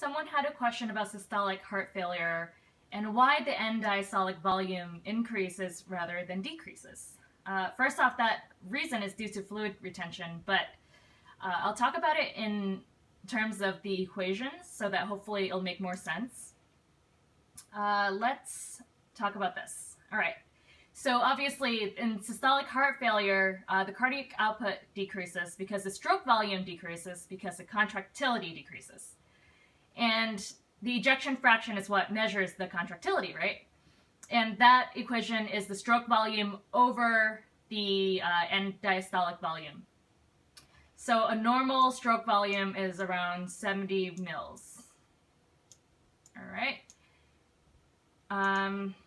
someone had a question about systolic heart failure and why the end diastolic volume increases rather than decreases. First off, that reason is due to fluid retention, but I'll talk about it in terms of the equations so that hopefully it'll make more sense. Let's talk about this. All right. So obviously in systolic heart failure, the cardiac output decreases because the stroke volume decreases because the contractility decreases. And the ejection fraction is what measures the contractility, right? And that equation is the stroke volume over the end diastolic volume. So a normal stroke volume is around 70 mils. All right.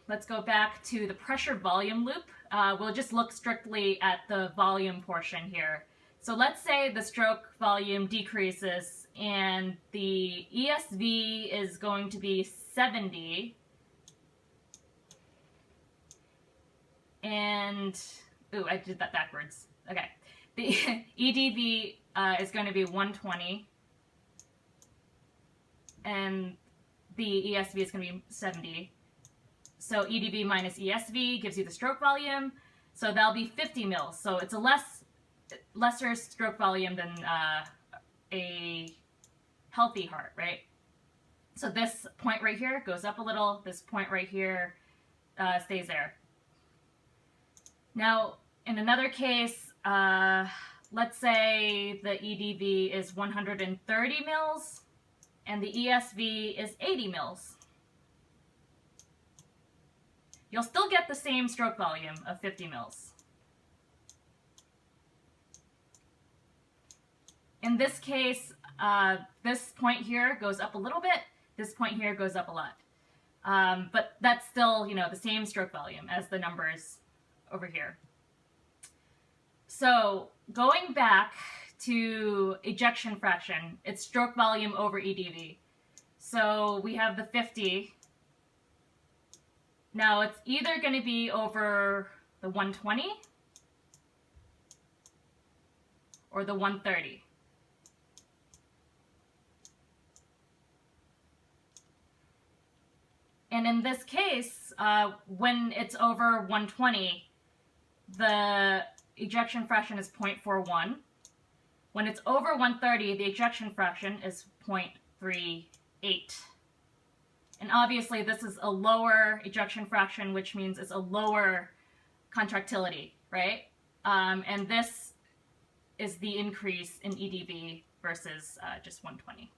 Let's go back to the pressure volume loop. We'll just look strictly at the volume portion here. So let's say the stroke volume decreases and the ESV is going to be 70. And, ooh, I did that backwards. Okay. The EDV is going to be 120. And the ESV is going to be 70. So EDV minus ESV gives you the stroke volume. So that'll be 50 mils. So it's a lesser stroke volume than a healthy heart, right? So this point right here goes up a little. This point right here stays there. Now, in another case, let's say the EDV is 130 mils and the ESV is 80 mils. You'll still get the same stroke volume of 50 mils. In this case, this point here goes up a little bit, this point here goes up a lot. But that's still, the same stroke volume as the numbers over here. So going back to ejection fraction, it's stroke volume over EDV. So we have the 50. Now it's either going to be over the 120 or the 130. And in this case, when it's over 120, the ejection fraction is 0.41. When it's over 130, the ejection fraction is 0.38. And obviously this is a lower ejection fraction, which means it's a lower contractility, right? And this is the increase in EDV versus just 120.